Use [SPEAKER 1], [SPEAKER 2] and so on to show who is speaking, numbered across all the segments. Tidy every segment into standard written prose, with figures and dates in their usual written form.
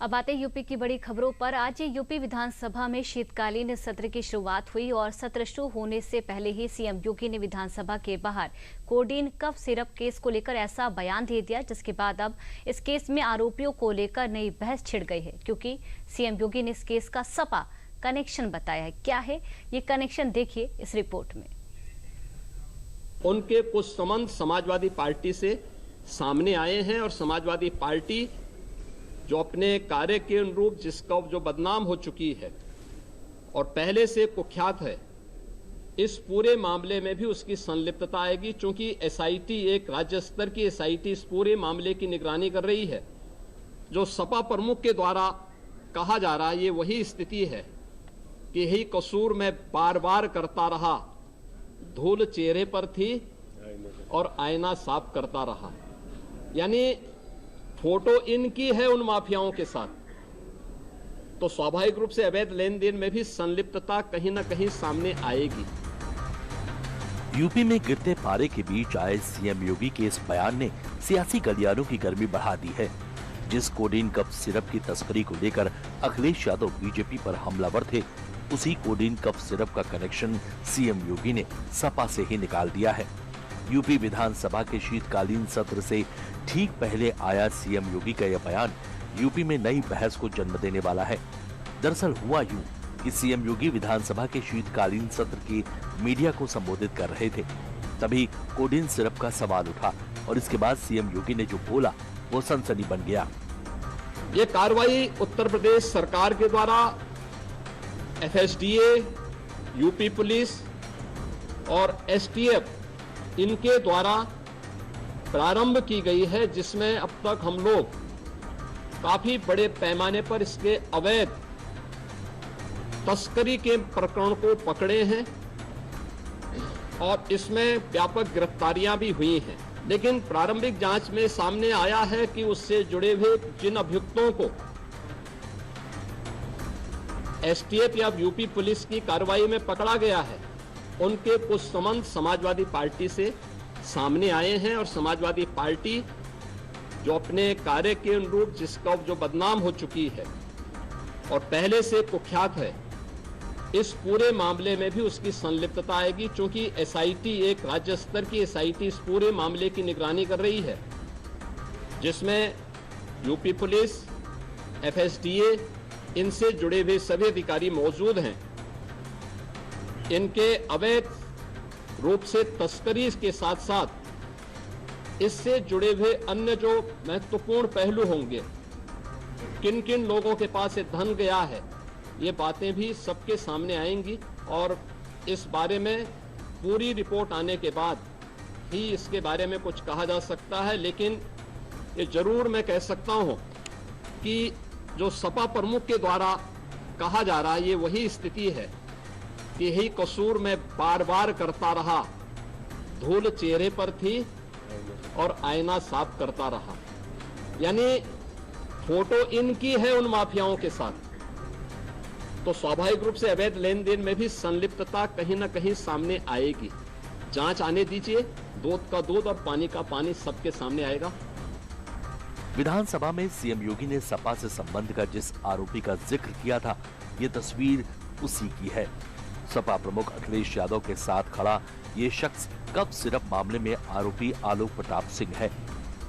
[SPEAKER 1] अब आते यूपी की बड़ी खबरों पर। आज यूपी विधानसभा में शीतकालीन सत्र की शुरुआत हुई और सत्र शुरू होने से पहले ही सीएम योगी ने विधानसभा के बाहर कोडीन कफ सिरप केस को लेकर ऐसा बयान दे दिया, जिसके बाद अब इस केस में आरोपियों को लेकर नई बहस छिड़ गई है, क्योंकि सीएम योगी ने इस केस का सपा कनेक्शन बताया है। क्या है ये कनेक्शन, देखिए इस रिपोर्ट में।
[SPEAKER 2] उनके कुछ संबंध समाजवादी पार्टी से सामने आए हैं और समाजवादी पार्टी जो अपने कार्य के अनुरूप जिसका जो बदनाम हो चुकी है और पहले से कुख्यात है, इस पूरे मामले में भी उसकी संलिप्तता आएगी। चूंकि एसआईटी एक राज्य स्तर की एसआईटी इस पूरे मामले की निगरानी कर रही है। जो सपा प्रमुख के द्वारा कहा जा रहा है, ये वही स्थिति है कि यही कसूर मैं बार बार करता रहा, धूल चेहरे पर थी और आईना साफ करता रहा। यानी फोटो इनकी है उन माफियाओं के साथ, तो स्वाभाविक रूप से अवैध लेन देन में भी संलिप्तता कहीं ना कहीं सामने आएगी।
[SPEAKER 3] यूपी में गिरते पारे के बीच आए सीएम योगी के इस बयान ने सियासी गलियारों की गर्मी बढ़ा दी है। जिस कोडीन कफ सिरप की तस्करी को लेकर अखिलेश यादव बीजेपी पर हमलावर थे, उसी कोडीन कफ सिरप का कनेक्शन सीएम योगी ने सपा से ही निकाल दिया है। यूपी विधानसभा के शीतकालीन सत्र से ठीक पहले आया सीएम योगी का यह बयान यूपी में नई बहस को जन्म देने वाला है। दरअसल हुआ यूं कि सीएम योगी विधानसभा के शीतकालीन सत्र की मीडिया को संबोधित कर रहे थे, तभी कोडीन सिरप का सवाल उठा और इसके बाद सीएम योगी ने जो बोला वो सनसनी बन गया।
[SPEAKER 2] ये कार्रवाई उत्तर प्रदेश सरकार के द्वारा एफएसडीए, यूपी पुलिस और एसटीएफ इनके द्वारा प्रारंभ की गई है, जिसमें अब तक हम लोग काफी बड़े पैमाने पर इसके अवैध तस्करी के प्रकरण को पकड़े हैं और इसमें व्यापक गिरफ्तारियां भी हुई हैं। लेकिन प्रारंभिक जांच में सामने आया है कि उससे जुड़े हुए जिन अभियुक्तों को एसटीएफ या यूपी पुलिस की कार्रवाई में पकड़ा गया है, उनके कुछ संबंध समाजवादी पार्टी से सामने आए हैं और समाजवादी पार्टी जो अपने कार्य के अनुरूप जिसका जो बदनाम हो चुकी है और पहले से कुख्यात है, इस पूरे मामले में भी उसकी संलिप्तता आएगी। चूंकि एसआईटी एक राज्य स्तर की एसआईटी इस पूरे मामले की निगरानी कर रही है, जिसमें यूपी पुलिस, एफएसडीए, इनसे जुड़े हुए सभी अधिकारी मौजूद हैं। इनके अवैध रूप से तस्करी के साथ साथ इससे जुड़े हुए अन्य जो महत्वपूर्ण पहलू होंगे, किन किन लोगों के पास ये धन गया है, ये बातें भी सबके सामने आएंगी और इस बारे में पूरी रिपोर्ट आने के बाद ही इसके बारे में कुछ कहा जा सकता है। लेकिन ये जरूर मैं कह सकता हूं कि जो सपा प्रमुख के द्वारा कहा जा रहा है, ये वही स्थिति है कि यही कसूर मैं बार बार करता रहा, धूल चेहरे पर थी और आईना साफ करता रहा। यानी फोटो इनकी है उन माफियाओं के साथ, तो स्वाभाविक रूप से अवैध लेन देन में भी संलिप्तता कहीं ना कहीं सामने आएगी। जांच आने दीजिए, दूध का दूध और पानी का पानी सबके सामने आएगा।
[SPEAKER 3] विधानसभा में सीएम योगी ने सपा से संबंध का जिस आरोपी का जिक्र किया था, ये तस्वीर उसी की है। सपा प्रमुख अखिलेश यादव के साथ खड़ा ये शख्स कफ सिरप मामले में आरोपी आलोक प्रताप सिंह है।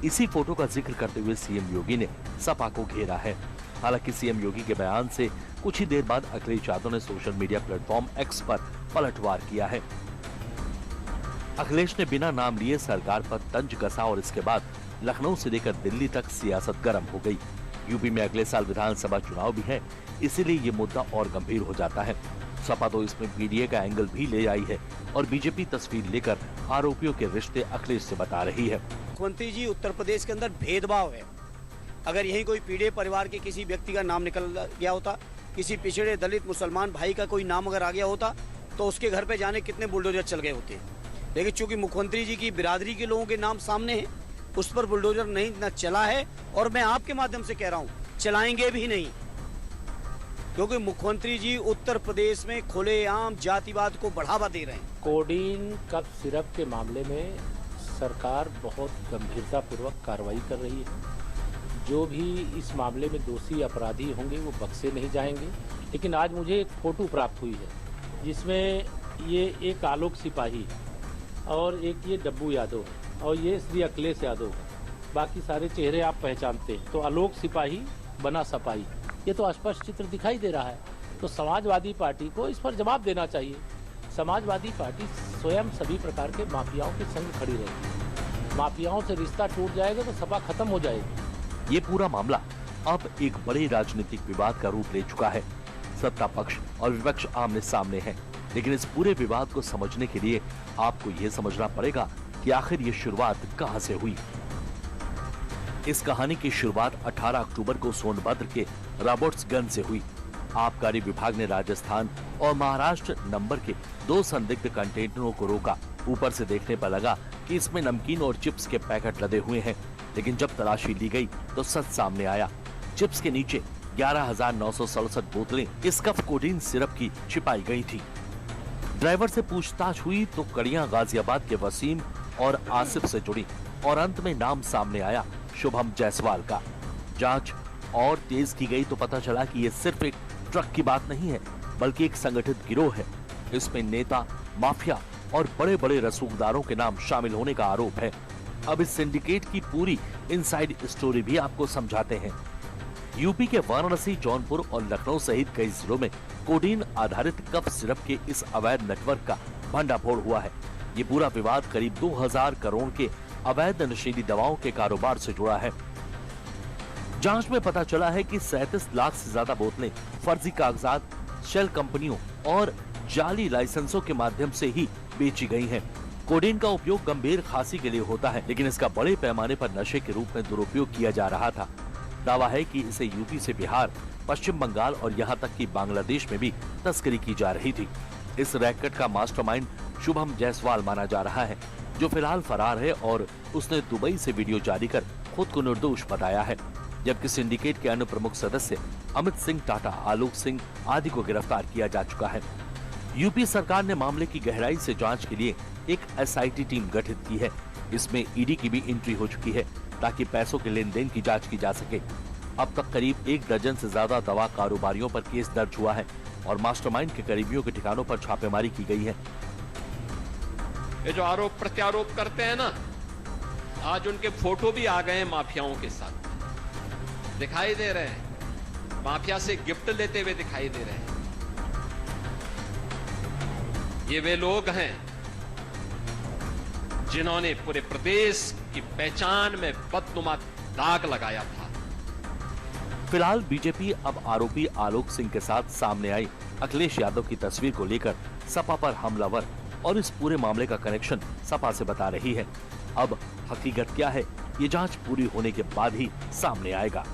[SPEAKER 3] इसी फोटो का जिक्र करते हुए सीएम योगी ने सपा को घेरा है। हालांकि सीएम योगी के बयान से कुछ ही देर बाद अखिलेश यादव ने सोशल मीडिया प्लेटफॉर्म एक्स पर पलटवार किया है। अखिलेश ने बिना नाम लिए सरकार पर तंज कसा और इसके बाद लखनऊ से लेकर दिल्ली तक सियासत गर्म हो गई। यूपी में अगले साल विधानसभा चुनाव भी है, इसीलिए ये मुद्दा और गंभीर हो जाता है। सपा तो इसमें पीडीए का एंगल भी ले आई है और बीजेपी तस्वीर लेकर आरोपियों के रिश्ते अखिलेश से बता रही है।
[SPEAKER 4] मुख्यमंत्री जी, उत्तर प्रदेश के अंदर भेदभाव है। अगर यही कोई पीड़ित परिवार के किसी व्यक्ति का नाम निकल गया होता, किसी पिछड़े दलित मुसलमान भाई का कोई नाम अगर आ गया होता, तो उसके घर पे जाने कितने बुलडोजर चल गए होते। लेकिन चूंकि मुख्यमंत्री जी की बिरादरी के लोगों के नाम सामने हैं, उस पर बुलडोजर नहीं न चला है और मैं आपके माध्यम से कह रहा हूँ, चलाएंगे भी नहीं, क्योंकि मुख्यमंत्री जी उत्तर प्रदेश में खुलेआम जातिवाद को बढ़ावा दे रहे हैं।
[SPEAKER 5] कोडीन कफ सिरप के मामले में सरकार बहुत गंभीरतापूर्वक कार्रवाई कर रही है। जो भी इस मामले में दोषी अपराधी होंगे वो बख्शे नहीं जाएंगे। लेकिन आज मुझे एक फोटो प्राप्त हुई है जिसमें ये एक आलोक सिपाही और एक ये डब्बू यादव है और ये श्री अखिलेश यादव है। बाकी सारे चेहरे आप पहचानते हैं। तो आलोक सिपाही बना सपाही, ये तो स्पष्ट चित्र दिखाई दे रहा है। तो समाजवादी पार्टी को इस पर जवाब देना चाहिए। समाजवादी पार्टी स्वयं सभी प्रकार के माफियाओं के संग खड़ी रहती है। माफियाओं से रिश्ता टूट जाएगा तो सपा खत्म हो जाएगी।
[SPEAKER 3] ये पूरा मामला अब एक बड़े राजनीतिक विवाद का रूप ले चुका है। सत्ता पक्ष और विपक्ष आमने सामने हैं, लेकिन इस पूरे विवाद को समझने के लिए आपको ये समझना पड़ेगा कि आखिर ये शुरुआत कहां से हुई। इस कहानी की शुरुआत 18 अक्टूबर को सोनभद्र के रॉबर्ट्सगंज से हुई। आबकारी विभाग ने राजस्थान और महाराष्ट्र नंबर के 2 संदिग्ध कंटेनरों को रोका। ऊपर से देखने पर लगा कि इसमें नमकीन और चिप्स के पैकेट लदे हुए हैं, लेकिन जब तलाशी ली गई तो सच सामने आया। चिप्स के नीचे 11,967 बोतलें स्कफ कोडीन सिरप की छिपाई गई थी। ड्राइवर से पूछताछ हुई तो कड़ियां गाजियाबाद के वसीम और आसिफ से जुड़ी और अंत में नाम सामने आया शुभम जायसवाल का। जांच और तेज की गई तो पता चला कि ये सिर्फ एक ट्रक की बात नहीं है, बल्कि एक संगठित गिरोह है। इसमें नेता, माफिया और बड़े बड़े रसूखदारों के नाम शामिल होने का आरोप है। अब इस सिंडिकेट की पूरी इनसाइड स्टोरी भी आपको समझाते हैं। यूपी के वाराणसी, जौनपुर और लखनऊ सहित कई जिलों में कोडीन आधारित कफ सिरप के इस अवैध नेटवर्क का भंडाफोड़ हुआ है। ये पूरा विवाद करीब 2000 करोड़ के अवैध नशीली दवाओं के कारोबार से जुड़ा है। जांच में पता चला है कि 37 लाख से ज्यादा बोतलें फर्जी कागजात, शेल कंपनियों और जाली लाइसेंसों के माध्यम से ही बेची गई हैं। कोडीन का उपयोग गंभीर खांसी के लिए होता है, लेकिन इसका बड़े पैमाने पर नशे के रूप में दुरुपयोग किया जा रहा था। दावा है कि इसे यूपी से बिहार, पश्चिम बंगाल और यहाँ तक कि बांग्लादेश में भी तस्करी की जा रही थी। इस रैकेट का मास्टरमाइंड शुभम जायसवाल माना जा रहा है, जो फिलहाल फरार है और उसने दुबई से वीडियो जारी कर खुद को निर्दोष बताया है। जबकि सिंडिकेट के अन्य प्रमुख सदस्य अमित सिंह टाटा, आलोक सिंह आदि को गिरफ्तार किया जा चुका है। यूपी सरकार ने मामले की गहराई से जांच के लिए एक एसआईटी टीम गठित की है। इसमें ईडी की भी एंट्री हो चुकी है ताकि पैसों के लेन देन की जांच की जा सके। अब तक करीब 1 दर्जन से ज्यादा दवा कारोबारियों पर केस दर्ज हुआ है और मास्टरमाइंड के करीबियों के ठिकानों पर छापेमारी की गई है।
[SPEAKER 2] ये जो आरोप प्रत्यारोप करते हैं ना, आज उनके फोटो भी आ गए हैं माफियाओं के साथ, दिखाई दे रहे हैं। माफिया से गिफ्ट लेते हुए दिखाई दे रहे हैं। ये वे लोग हैं जिन्होंने पूरे प्रदेश की पहचान में बदनुमा दाग लगाया था।
[SPEAKER 3] फिलहाल बीजेपी अब आरोपी आलोक सिंह के साथ सामने आई अखिलेश यादव की तस्वीर को लेकर सपा पर हमलावर और इस पूरे मामले का कनेक्शन सपा से बता रही है। अब हकीकत क्या है, ये जांच पूरी होने के बाद ही सामने आएगा।